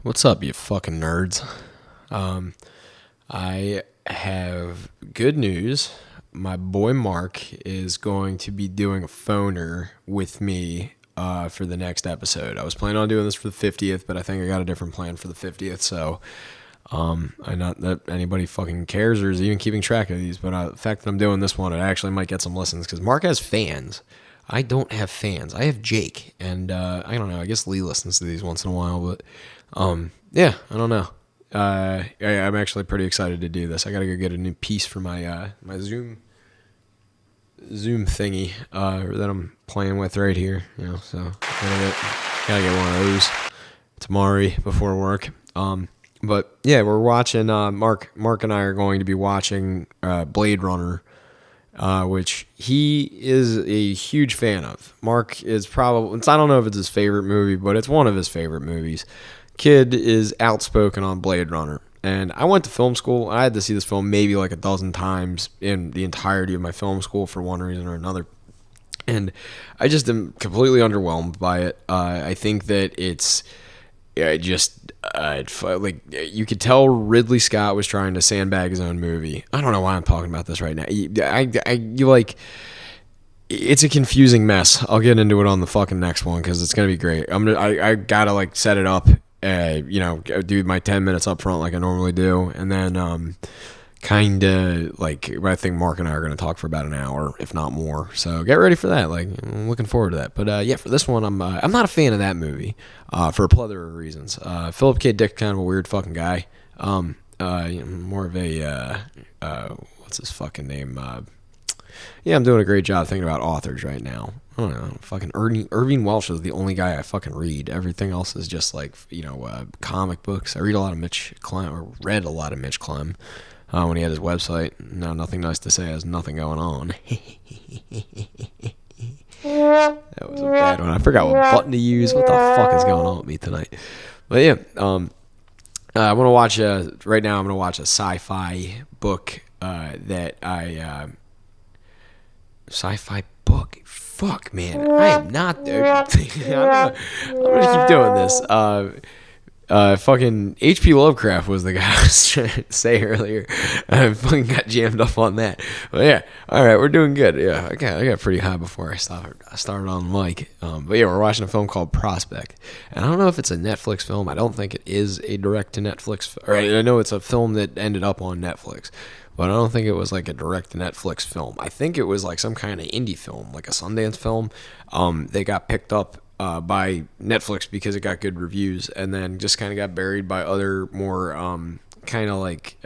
What's up, you fucking nerds? I have good news. My boy Mark is going to be doing a phoner with me for the next episode. I was planning on doing this for the 50th, but I think I got a different plan for the 50th, so I not that anybody fucking cares or is even keeping track of these, but the fact that I'm doing this one, it actually might get some listens, because Mark has fans. I don't have fans. I have Jake, and I don't know, I guess Lee listens to these once in a while, but yeah, I don't know. I'm actually pretty excited to do this. I gotta go get a new piece for my my Zoom thingy that I'm playing with right here. You know, so gotta get one of those tomorrow before work. But yeah, we're watching. Mark and I are going to be watching Blade Runner, which he is a huge fan of. Mark is probably, I don't know if it's his favorite movie, but it's one of his favorite movies. Kid is outspoken on Blade Runner. And I went to film school. I had to see this film maybe like a dozen times in the entirety of my film school for one reason or another. And I just am completely underwhelmed by it. I think that it's like you could tell Ridley Scott was trying to sandbag his own movie. I don't know why I'm talking about this right now. It's a confusing mess. I'll get into it on the fucking next one because it's gonna be great. I gotta like set it up. Do my 10 minutes up front like I normally do, and then kind of like I think Mark and I are going to talk for about an hour, if not more. So get ready for that. Like, I'm looking forward to that. But yeah, for this one, I'm not a fan of that movie for a plethora of reasons. Philip K. Dick's kind of a weird fucking guy. More of a what's his fucking name? Yeah, I'm doing a great job thinking about authors right now. I don't know. Fucking Irving Welsh is the only guy I fucking read. Everything else is just like, comic books. I read a lot of Mitch Clem, or read a lot of Mitch Clem when he had his website. No, nothing nice to say. Has nothing going on. That was a bad one. I forgot what button to use. What the fuck is going on with me tonight? But yeah, I want to watch right now. I'm gonna watch a sci-fi book that sci-fi book. Fuck, man. I am not there. I'm gonna keep doing this. Fucking H.P. Lovecraft was the guy I was trying to say earlier. I fucking got jammed up on that. But yeah, all right, we're doing good. Yeah, I got pretty high before I started on mic. But yeah, we're watching a film called Prospect, and I don't know if it's a Netflix film. I don't think it is a direct to Netflix. Or I know it's a film that ended up on Netflix, but I don't think it was like a direct to Netflix film. I think it was like some kind of indie film, like a Sundance film. They got picked up by Netflix because it got good reviews, and then just kind of got buried by other more kind of like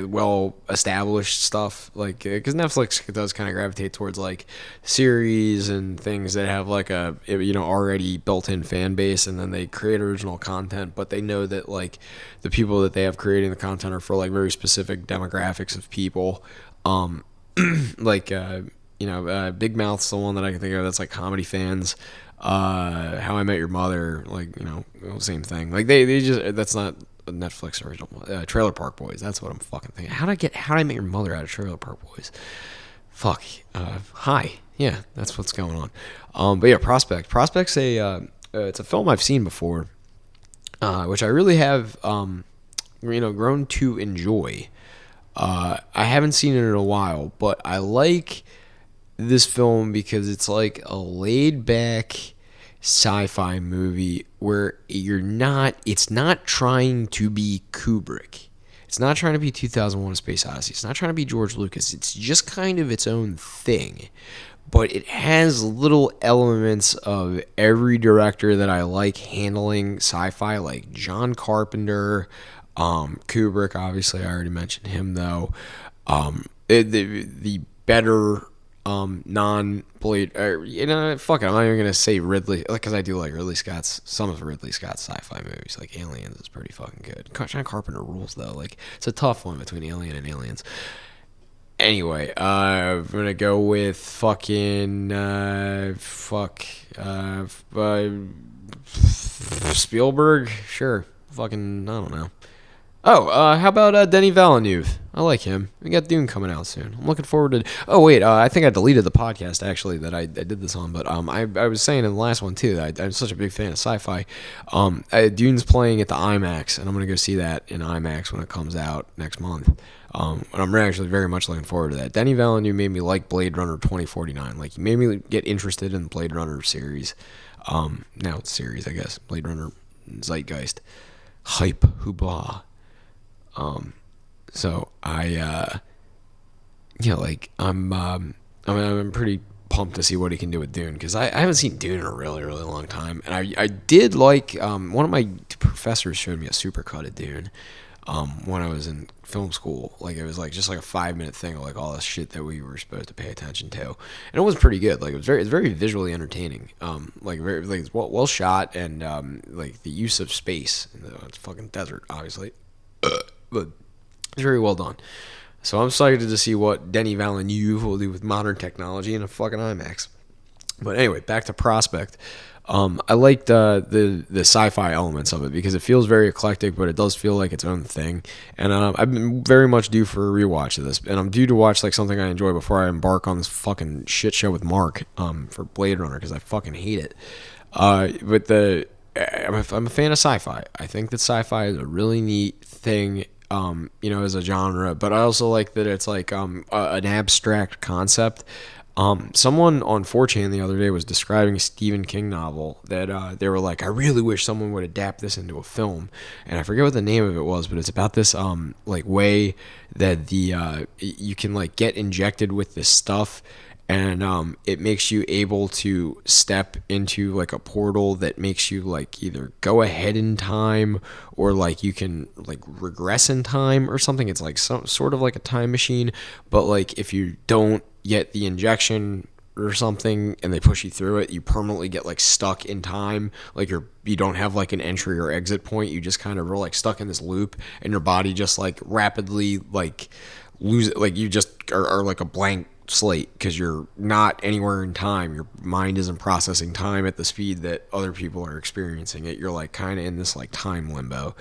well established stuff, like because Netflix does kind of gravitate towards like series and things that have like a already built-in fan base, and then they create original content, but they know that like the people that they have creating the content are for like very specific demographics of people. Like Big Mouth's the one that I can think of that's like comedy fans. How I Met Your Mother, like, same thing. Like they just, that's not a Netflix original. Trailer Park Boys, that's what I'm fucking thinking. How did I Met Your Mother out of Trailer Park Boys? Fuck. Hi. Yeah, that's what's going on. But yeah, Prospect's it's a film I've seen before, which I really have, grown to enjoy. I haven't seen it in a while, but I like this film because it's like a laid back sci-fi movie where it's not trying to be Kubrick. It's not trying to be 2001: A Space Odyssey. It's not trying to be George Lucas. It's just kind of its own thing. But it has little elements of every director that I like handling sci-fi, like John Carpenter, Kubrick, obviously I already mentioned him though. The better non-Blade, fuck it, I'm not even gonna say Ridley, because I do like some of Ridley Scott's sci-fi movies, like Aliens is pretty fucking good. John Carpenter rules though, like it's a tough one between Alien and Aliens. Anyway, I'm gonna go with fucking Spielberg, sure, fucking I don't know. Oh, how about Denis Villeneuve? I like him. We got Dune coming out soon. I'm looking forward to. Oh wait, I think I deleted the podcast actually that I did this on, but I was saying in the last one too that I'm such a big fan of sci-fi. Dune's playing at the IMAX, and I'm gonna go see that in IMAX when it comes out next month. And I'm actually very much looking forward to that. Denis Villeneuve made me like Blade Runner 2049. Like, he made me get interested in the Blade Runner series. Now it's series, I guess. Blade Runner Zeitgeist. Hype. Hoopla. So I'm pretty pumped to see what he can do with Dune, because I haven't seen Dune in a really, really long time. And I did like, one of my professors showed me a supercut of Dune. When I was in film school, like, it was like just like a 5-minute thing of like all this shit that we were supposed to pay attention to, and it was pretty good. Like, it's very visually entertaining. Like, very, like, it's well shot, and like the use of space in the fucking desert, obviously, but it's very well done. So I'm excited to see what Denis Villeneuve will do with modern technology in a fucking IMAX. But anyway, back to Prospect. I liked the sci-fi elements of it, because it feels very eclectic, but it does feel like its own thing. And I've been very much due for a rewatch of this, and I'm due to watch like something I enjoy before I embark on this fucking shit show with Mark for Blade Runner, because I fucking hate it. But I'm a fan of sci-fi. I think that sci-fi is a really neat thing, as a genre, but I also like that it's like an abstract concept. Someone on 4chan the other day was describing a Stephen King novel that they were like, I really wish someone would adapt this into a film. And I forget what the name of it was, but it's about this like way that you can like get injected with this stuff, and it makes you able to step into like a portal that makes you like either go ahead in time, or like you can like regress in time or something. It's like some sort of like a time machine, but like if you don't get the injection or something and they push you through it, you permanently get like stuck in time. Like you don't have like an entry or exit point. You just kind of are like stuck in this loop, and your body just like rapidly like lose it. Like you just are like a blank slate, because you're not anywhere in time. Your mind isn't processing time at the speed that other people are experiencing it. You're like kind of in this like time limbo.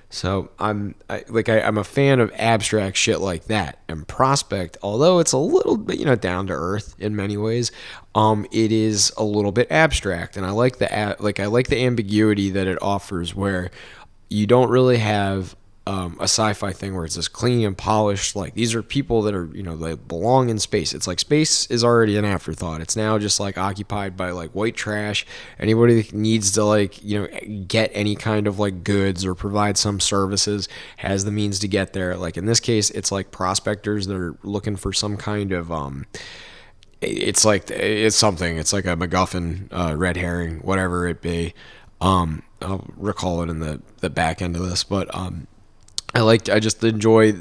So I'm a fan of abstract shit like that. And Prospect, although it's a little bit down to earth in many ways, it is a little bit abstract, and I like the ambiguity that it offers, where you don't really have a sci-fi thing where it's just clean and polished. Like, these are people that are, they belong in space. It's like space is already an afterthought. It's now just like occupied by like white trash. Anybody that needs to like, get any kind of like goods or provide some services has the means to get there. Like, in this case, it's like prospectors that are looking for some kind of, it's like a MacGuffin, red herring, whatever it be. I'll recall it in the back end of this, but, I just enjoy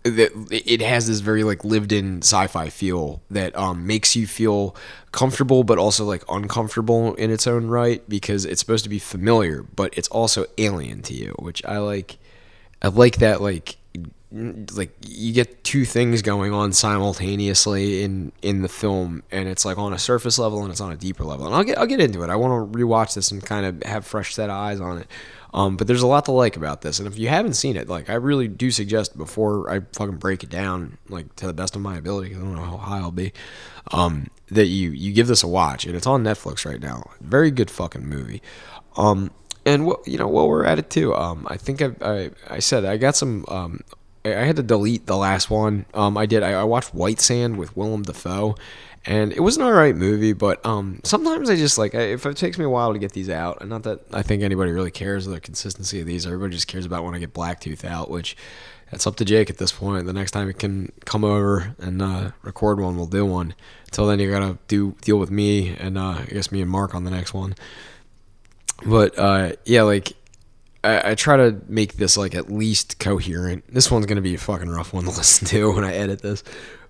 it has this very like lived in sci-fi feel that makes you feel comfortable, but also like uncomfortable in its own right, because it's supposed to be familiar, but it's also alien to you, which I like that, like you get two things going on simultaneously in the film, and it's like on a surface level and it's on a deeper level. And I'll get into it. I want to rewatch this and kind of have fresh set of eyes on it. But there's a lot to like about this, and if you haven't seen it, like, I really do suggest, before I fucking break it down, like, to the best of my ability, because I don't know how high I'll be, that you give this a watch, and it's on Netflix right now. Very good fucking movie. And while we're at it too, I think I said I got some. I had to delete the last one. I watched White Sand with Willem Dafoe, and it was an alright movie, but sometimes I just like, if it takes me a while to get these out, and not that I think anybody really cares the consistency of these. Everybody just cares about when I get Blacktooth out, which that's up to Jake at this point. The next time it can come over and record one, we'll do one. Until then, you gotta deal with me and I guess me and Mark on the next one. But yeah, like, I try to make this like at least coherent. This one's gonna be a fucking rough one to listen to when I edit this,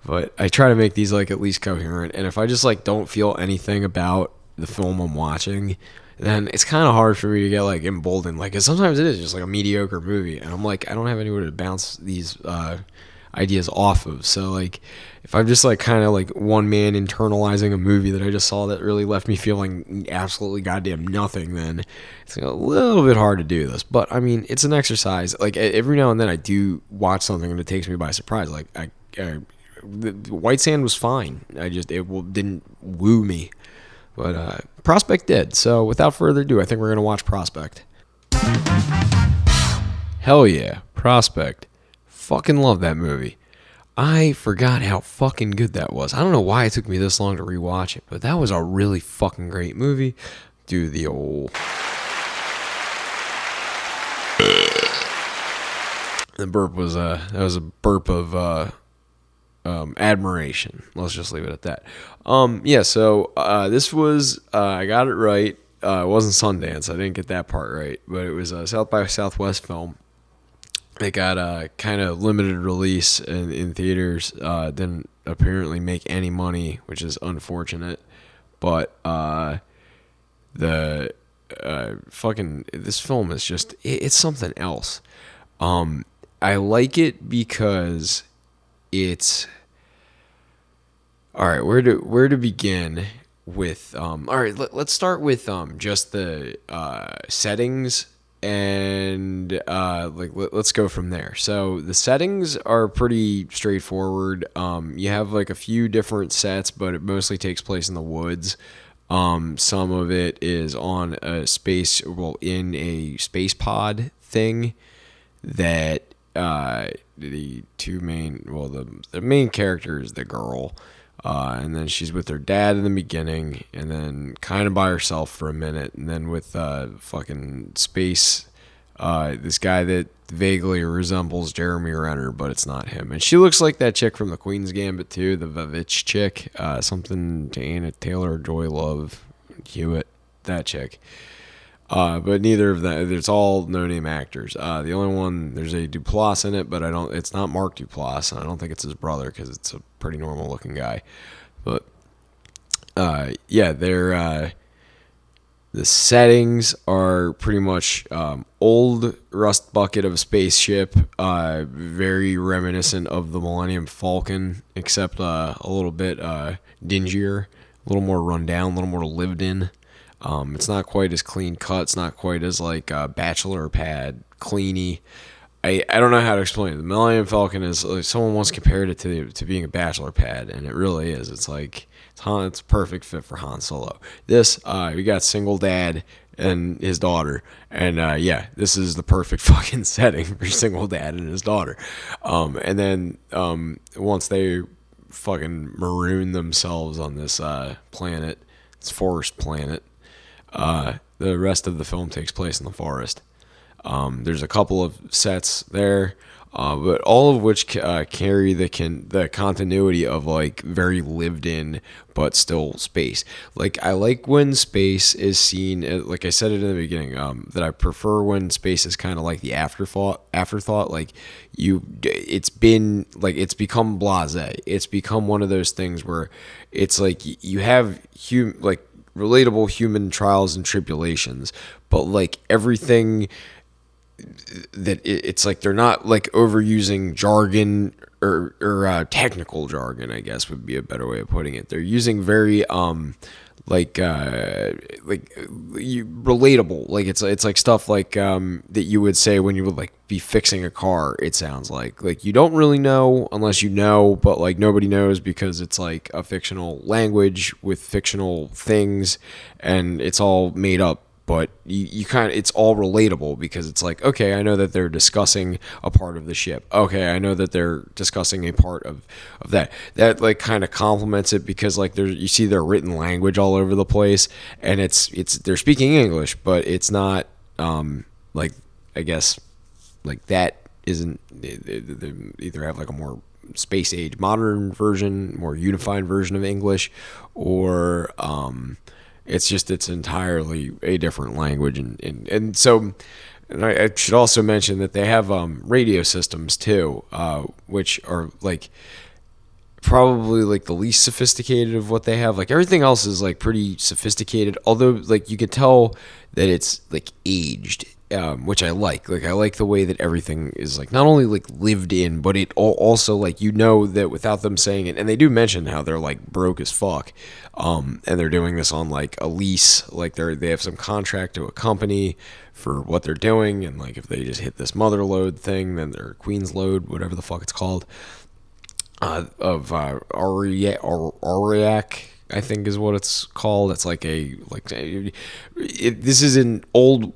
but I try to make these like at least coherent. And if I just like don't feel anything about the film I'm watching, then it's kind of hard for me to get like emboldened. Like, 'cause sometimes it is just like a mediocre movie, and I'm like, I don't have anywhere to bounce these ideas off of. So like if I'm just like kind of like one man internalizing a movie that I just saw that really left me feeling absolutely goddamn nothing, then it's a little bit hard to do this. But I mean, it's an exercise. Like every now and then I do watch something and it takes me by surprise. Like the White Sand was fine. Didn't woo me. But Prospect did. So without further ado, I think we're going to watch Prospect. Hell yeah, Prospect. Fucking love that movie. I forgot how fucking good that was. I don't know why it took me this long to rewatch it, but that was a really fucking great movie. Do the old... The burp was that was a burp of admiration. Let's just leave it at that. So this was I got it right. It wasn't Sundance. I didn't get that part right, but it was a South by Southwest film. It got a kind of limited release in theaters. Didn't apparently make any money, which is unfortunate. But the fucking this film is just it's something else. I like it because it's all right. Where to begin with? All right, let's start with just the settings. And let's go from there. So the settings are pretty straightforward. You have like a few different sets, but it mostly takes place in the woods. Some of it is on a in a space pod thing that the main character is the girl. And then she's with her dad in the beginning, and then kind of by herself for a minute, and then with fucking space, this guy that vaguely resembles Jeremy Renner, but it's not him. And she looks like that chick from the Queen's Gambit too, the Vavitch chick, something to Anna Taylor-Joy Love Hewitt, that chick. But neither of them, it's all no-name actors. The only one, there's a Duplass in it, but it's not Mark Duplass, and I don't think it's his brother, because it's a pretty normal-looking guy. But, they're, the settings are pretty much, old rust bucket of a spaceship, very reminiscent of the Millennium Falcon, except, a little bit, dingier, a little more run down, a little more lived in. It's not quite as clean cut. It's not quite as like bachelor pad cleany. I don't know how to explain it. The Millennium Falcon is like, someone once compared it to being a bachelor pad, and it really is. It's like it's a perfect fit for Han Solo. This we got single dad and his daughter, and this is the perfect fucking setting for single dad and his daughter. And then once they fucking maroon themselves on this planet, this forest planet. The rest of the film takes place in the forest. There's a couple of sets there, but all of which carry the continuity of like very lived in but still space. Like I like when space is seen, like I said it in the beginning, that I prefer when space is kind of like the afterthought. Like it's become blasé. It's become one of those things where it's like you have relatable human trials and tribulations, but like everything that it's like they're not like overusing jargon or technical jargon, I guess would be a better way of putting it. They're using very relatable, like it's like stuff like that you would say when you would like be fixing a car. It sounds like you don't really know unless you know, but like nobody knows because it's like a fictional language with fictional things and it's all made up. But you kind of, it's all relatable because it's like, okay, I know that they're discussing a part of the ship. Okay, I know that they're discussing a part of that. That like kind of complements it because like you see their written language all over the place, and it's they're speaking English, but it's not like I guess like that isn't. They either have like a more space age modern version, more unified version of English, or it's entirely a different language, and so I should also mention that they have radio systems too, which are like probably like the least sophisticated of what they have. Like everything else is like pretty sophisticated, although like you could tell that it's like aged which I like. Like, I like the way that everything is like not only like lived in, but it also like, you know, that without them saying it, and they do mention how they're like broke as fuck, and they're doing this on like a lease, like they have some contract to a company for what they're doing, and like if they just hit this mother load thing, then they're queen's load, whatever the fuck it's called, of Auriac, I think is what it's called. It's like this is an old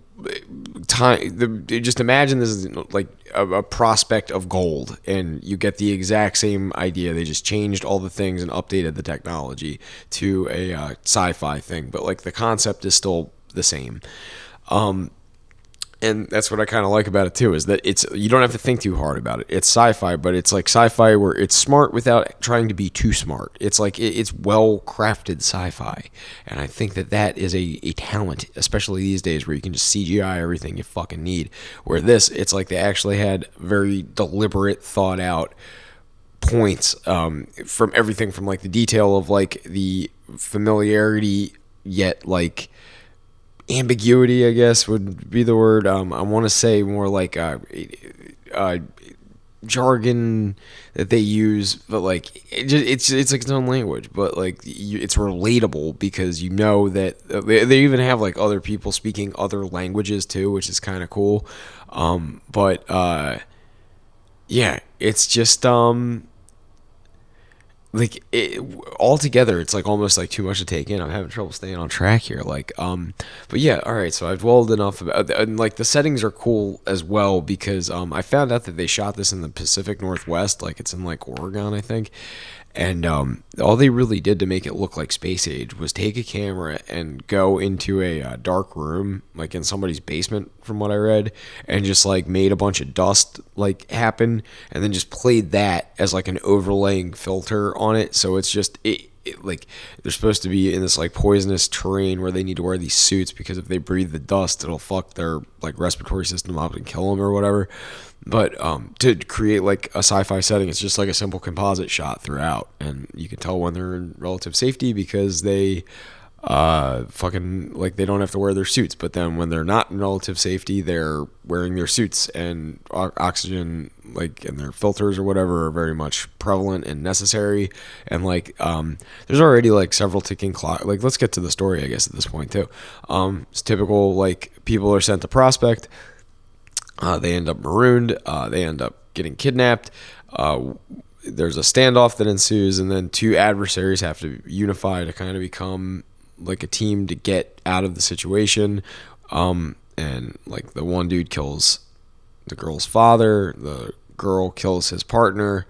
time. Just imagine this is like a prospect of gold, and you get the exact same idea. They just changed all the things and updated the technology to a sci-fi thing, but like the concept is still the same. And that's what I kind of like about it too, is that you don't have to think too hard about it. It's sci-fi, but it's like sci-fi where it's smart without trying to be too smart. It's like it's well-crafted sci-fi, and I think that is a talent, especially these days where you can just CGI everything you fucking need. Where it's like they actually had very deliberate, thought-out points, from everything from like the detail of like the familiarity, yet like ambiguity, I guess would be the word. I want to say more like jargon that they use, but like it's like its own language, but like it's relatable because you know that they even have like other people speaking other languages too, which is kind of cool. But yeah, it's just like altogether, it's like almost like too much to take in. I'm having trouble staying on track here. Like, but yeah, all right. So I've dwelled enough about, and like the settings are cool as well because I found out that they shot this in the Pacific Northwest, like it's in like Oregon, I think. And all they really did to make it look like space age was take a camera and go into a dark room, like in somebody's basement, from what I read, and just like made a bunch of dust like happen, and then just played that as like an overlaying filter on it. So it's just like they're supposed to be in this like poisonous terrain where they need to wear these suits because if they breathe the dust, it'll fuck their like respiratory system up and kill them or whatever. But to create like a sci-fi setting, it's just like a simple composite shot throughout, and you can tell when they're in relative safety because they fucking like they don't have to wear their suits. But then when they're not in relative safety, they're wearing their suits, and oxygen like and their filters or whatever are very much prevalent and necessary. And like there's already like several ticking clock. Like let's get to the story, I guess, at this point too. It's typical. Like people are sent to prospect. They end up marooned. They end up getting kidnapped. There's a standoff that ensues, and then two adversaries have to unify to kind of become like a team to get out of the situation. And like the one dude kills the girl's father. The girl kills his partner.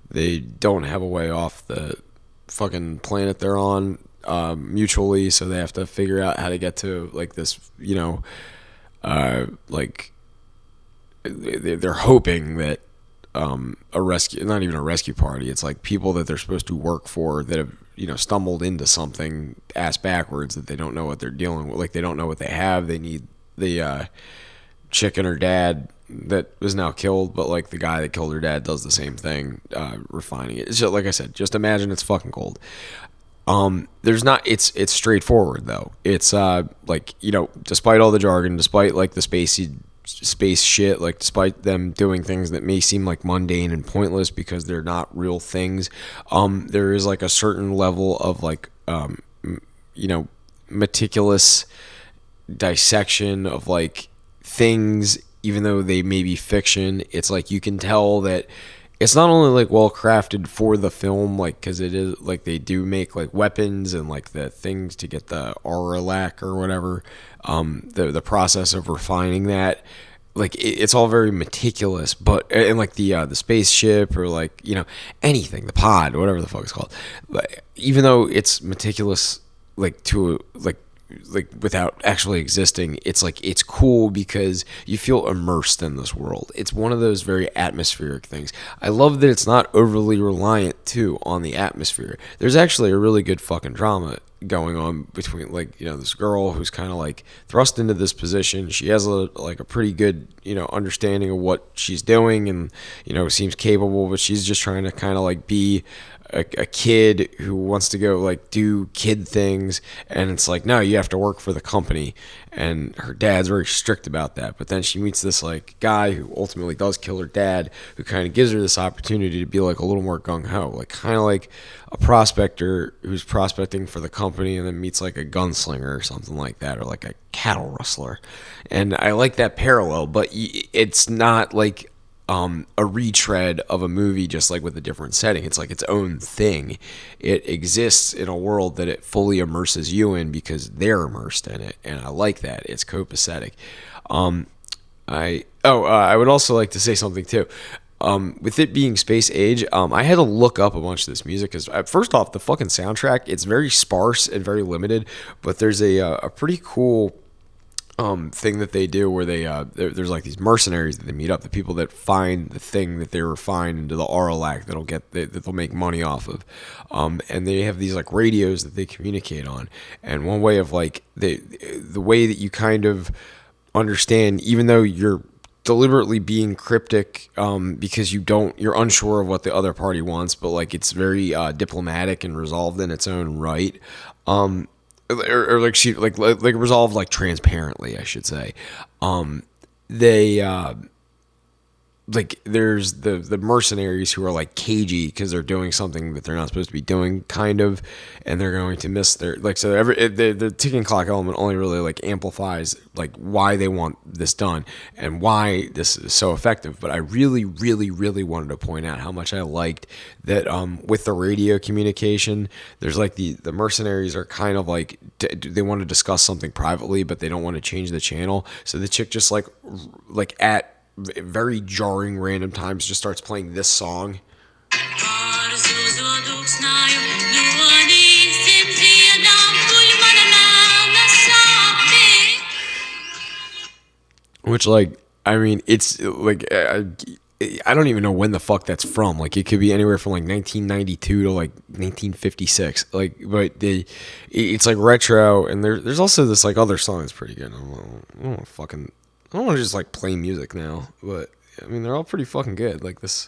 They don't have a way off the fucking planet they're on mutually, so they have to figure out how to get to like this, you know, like they're hoping that a rescue, not even a rescue party, it's like people that they're supposed to work for that have, you know, stumbled into something ass backwards that they don't know what they're dealing with. Like they don't know what they have. They need the chick and her dad that was now killed, but like the guy that killed her dad does the same thing, refining it. It's just, like I said, just imagine it's fucking gold. There's not, it's straightforward though. It's like, you know, despite all the jargon, despite like the space shit, like despite them doing things that may seem like mundane and pointless because they're not real things, there is like a certain level of like you know, meticulous dissection of like things, even though they may be fiction. It's like you can tell that it's not only like well crafted for the film, like because it is like they do make like weapons and like the things to get the auralac or whatever, the process of refining that, like it's all very meticulous. But and like the spaceship or like, you know, anything, the pod, whatever the fuck it's called, like, even though it's meticulous like to like without actually existing, it's like it's cool because you feel immersed in this world. It's one of those very atmospheric things. I love that it's not overly reliant too on the atmosphere. There's actually a really good fucking drama going on between, like, you know, this girl who's kind of like thrust into this position. She has a pretty good, you know, understanding of what she's doing and, you know, seems capable, but she's just trying to kind of like be a kid who wants to go like do kid things, and it's like, no, you have to work for the company, and her dad's very strict about that. But then she meets this like guy who ultimately does kill her dad, who kind of gives her this opportunity to be like a little more gung-ho, like kind of like a prospector who's prospecting for the company and then meets like a gunslinger or something like that, or like a cattle rustler. And I like that parallel, but it's not like a retread of a movie just like with a different setting. It's like its own thing. It exists in a world that it fully immerses you in because they're immersed in it, and I like that. It's copacetic. I would also like to say something too. With it being space age, I had to look up a bunch of this music because first off, the fucking soundtrack, it's very sparse and very limited, but there's a pretty cool thing that they do where they there's like these mercenaries that they meet up, the people that find the thing that they refine into the Auralac that they'll make money off of, and they have these like radios that they communicate on. And one way of like the way that you kind of understand, even though you're deliberately being cryptic because you're unsure of what the other party wants, but like it's very diplomatic and resolved in its own right. Or like she like resolved like transparently, I should say. They like there's the mercenaries who are like cagey because they're doing something that they're not supposed to be doing, kind of, and they're going to miss their like, so the ticking clock element only really like amplifies like why they want this done and why this is so effective. But I really wanted to point out how much I liked that with the radio communication, there's like the mercenaries are kind of like they want to discuss something privately, but they don't want to change the channel, so the chick just like at very jarring random times just starts playing this song, which like, I mean, it's like I don't even know when the fuck that's from. Like it could be anywhere from like 1992 to like 1956. Like, but it's like retro, and there's also this like other song that's pretty good. I don't want to just like play music now, but I mean they're all pretty fucking good. Like this.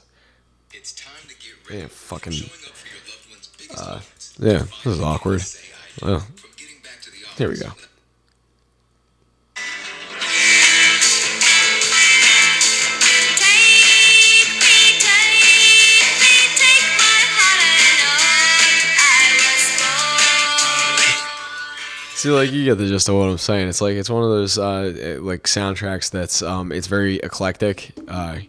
It's time to get ready. Yeah, fucking. Yeah, this is awkward. Well, here we go. See, like, you get the gist of what I'm saying. It's like, it's one of those like soundtracks that's it's very eclectic, but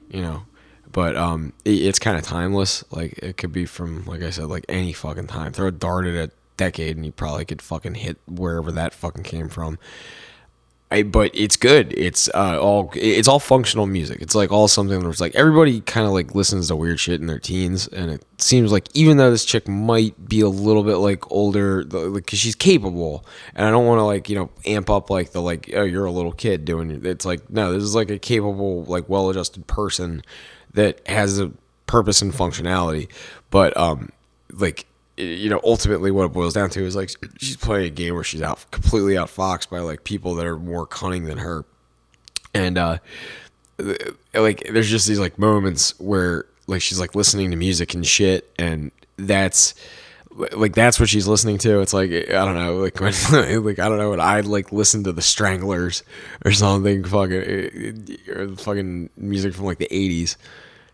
it's kind of timeless. Like, it could be from, like I said, like any fucking time. Throw a dart at a decade and you probably could fucking hit wherever that fucking came from. But it's good. It's all functional music. It's like all something that's like everybody kind of like listens to weird shit in their teens, and it seems like even though this chick might be a little bit like older, because she's capable, and I don't want to like amp up like the like, oh, you're a little kid doing it. It's like, no, this is like a capable, like well-adjusted person that has a purpose and functionality, but like, ultimately what it boils down to is like she's playing a game where she's completely outfoxed by like people that are more cunning than her, and like there's just these like moments where like she's like listening to music and shit, and that's what she's listening to. It's like, I don't know, like when like I don't know, when I'd like listen to the Stranglers or something, fucking music from like the 80s.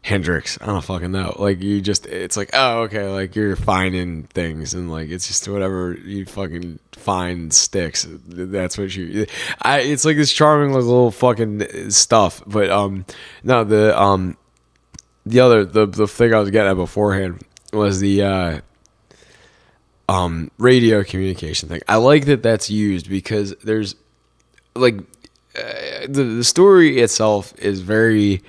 Hendrix, I don't fucking know. Like, it's like, oh, okay, like you're finding things, and like it's just whatever you fucking find sticks. That's what it's like this charming little fucking stuff. But no, the thing I was getting at beforehand was the radio communication thing. I like that that's used because there's like the story itself is very,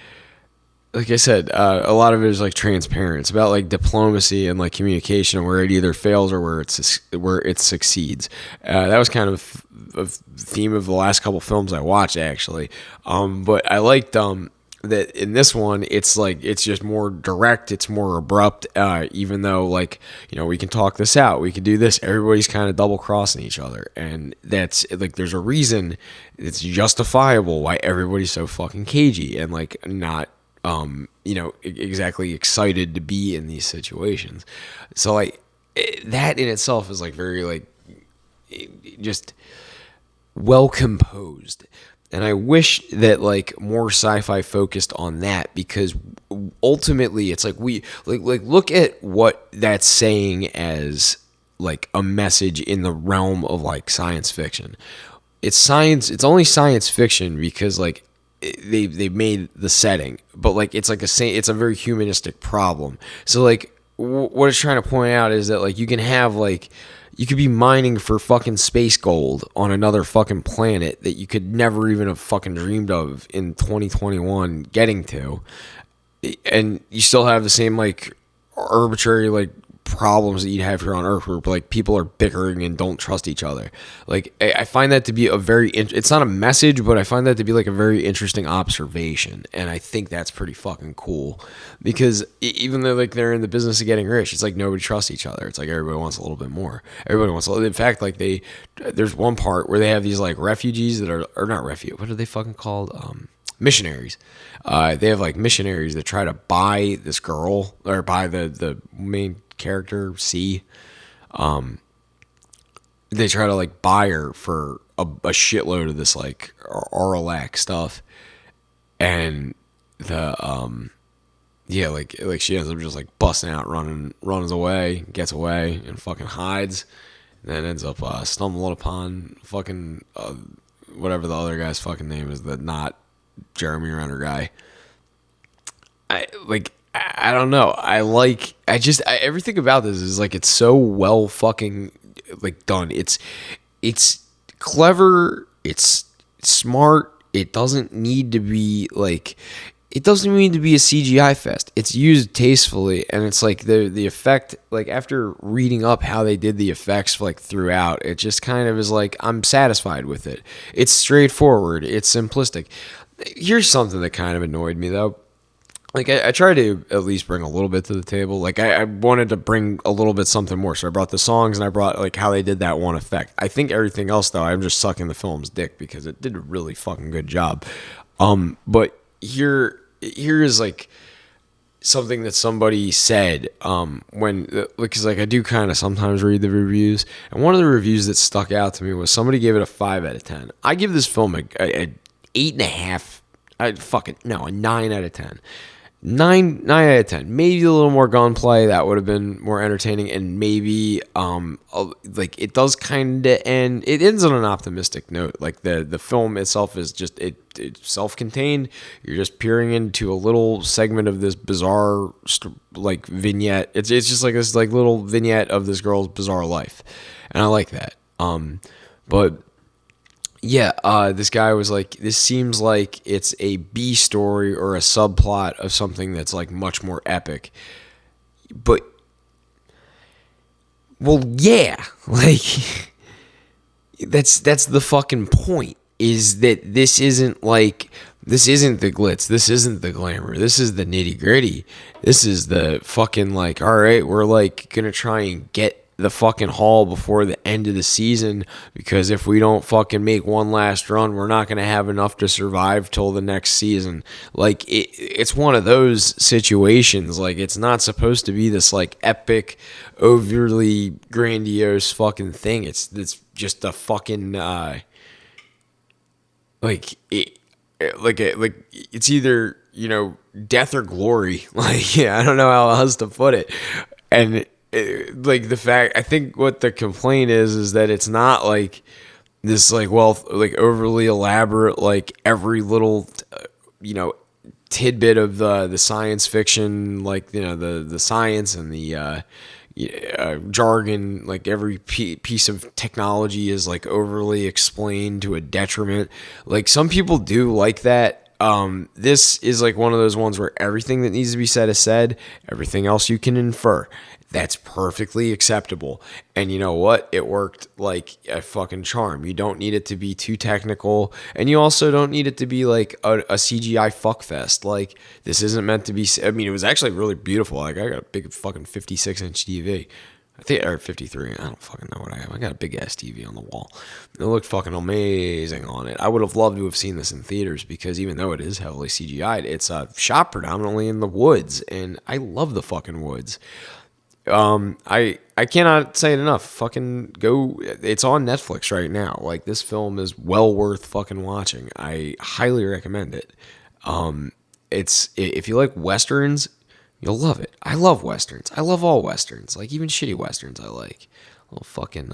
like I said, a lot of it is like transparent. It's about like diplomacy and like communication, where it either fails or where it succeeds. That was kind of a theme of the last couple films I watched, actually. But I liked that in this one, it's like it's just more direct, it's more abrupt. Even though like we can talk this out, we can do this. Everybody's kind of double crossing each other, and that's like there's a reason. It's justifiable why everybody's so fucking cagey and like not exactly excited to be in these situations. So like that in itself is like very like just well composed. And I wish that like more sci-fi focused on that, because ultimately it's like we like look at what that's saying as like a message in the realm of like science fiction. It's science. It's only science fiction because like they made the setting, but like it's a very humanistic problem. So like what it's trying to point out is that like you could be mining for fucking space gold on another fucking planet that you could never even have fucking dreamed of in 2021 getting to, and you still have the same like arbitrary like problems that you'd have here on Earth, where like people are bickering and don't trust each other. Like I find that to be a very it's not a message, but I find that to be like a very interesting observation, and I think that's pretty fucking cool, because even though like they're in the business of getting rich, it's like nobody trusts each other. It's like everybody wants a little bit more. Everybody wants a little. In fact, like there's one part where they have these like refugees that are not refugees. What are they fucking called? Missionaries. They have like missionaries that try to buy this girl, or buy the main character C. They try to like buy her for a shitload of this like Orlac stuff, and the like she ends up just like busting out, runs away, gets away, and fucking hides, and then ends up stumbling upon fucking whatever the other guy's fucking name is, the not Jeremy Renner guy. I don't know. Everything about this is like, it's so well fucking like done. It's clever. It's smart. It doesn't need to be a CGI fest. It's used tastefully, and it's like the effect, like after reading up how they did the effects like throughout, it just kind of is like, I'm satisfied with it. It's straightforward. It's simplistic. Here's something that kind of annoyed me though. Like I tried to at least bring a little bit to the table. Like I wanted to bring a little bit something more. So I brought the songs, and I brought like how they did that one effect. I think everything else though, I'm just sucking the film's dick because it did a really fucking good job. But here is like something that somebody said because like I do kind of sometimes read the reviews, and one of the reviews that stuck out to me was somebody gave it a 5 out of 10. I give this film a 8.5. A 9 out of 10. 9 out of 10. Maybe a little more gunplay, that would have been more entertaining, and maybe like it does kind of end. It ends on an optimistic note. Like the film itself is just it's self-contained. You're just peering into a little segment of this bizarre like vignette. It's just like this like little vignette of this girl's bizarre life, and I like that. But yeah, this guy was like, this seems like it's a B story or a subplot of something that's like much more epic. But, well, yeah, like that's the fucking point, is that this isn't the glitz, this isn't the glamour, this is the nitty gritty. This is the fucking like, all right, we're like gonna try and get the fucking haul before the end of the season, because if we don't fucking make one last run, we're not going to have enough to survive till the next season. Like it's one of those situations. Like it's not supposed to be this like epic, overly grandiose fucking thing. It's just a fucking it's either, death or glory. Like, yeah, I don't know how else to put it. And like the fact, I think what the complaint is that it's not like this like overly elaborate, like every little tidbit of the science fiction, like the science and the jargon, like every piece of technology is like overly explained to a detriment. Like some people do like that. This is like one of those ones where everything that needs to be said is said, everything else you can infer. That's perfectly acceptable. And you know what? It worked like a fucking charm. You don't need it to be too technical, and you also don't need it to be like a CGI fuckfest. Like, this isn't meant to be. I mean, it was actually really beautiful. Like, I got a big fucking 56-inch TV. I think, or 53. I don't fucking know what I have. I got a big ass TV on the wall. It looked fucking amazing on it. I would have loved to have seen this in theaters because even though it is heavily CGI'd, it's shot predominantly in the woods, and I love the fucking woods. I cannot say it enough. Fucking go. It's on Netflix right now. Like, this film is well worth fucking watching. I highly recommend it. It's, if you like Westerns, you'll love it. I love Westerns. I love all Westerns. Like, even shitty Westerns I like. Little fucking,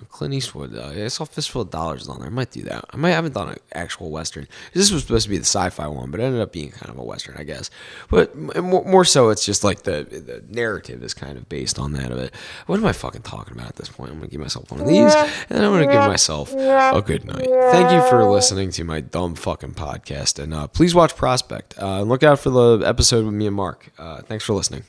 Clint Eastwood. I saw Fistful of Dollars on there. I might do that. I haven't done an actual Western. This was supposed to be the sci-fi one, but it ended up being kind of a Western, I guess. But more so, it's just like the narrative is kind of based on that of it. What am I fucking talking about at this point? I'm going to give myself one of these, and then I'm going to give myself a good night. Thank you for listening to my dumb fucking podcast, and please watch Prospect. And look out for the episode with me and Mark. Thanks for listening.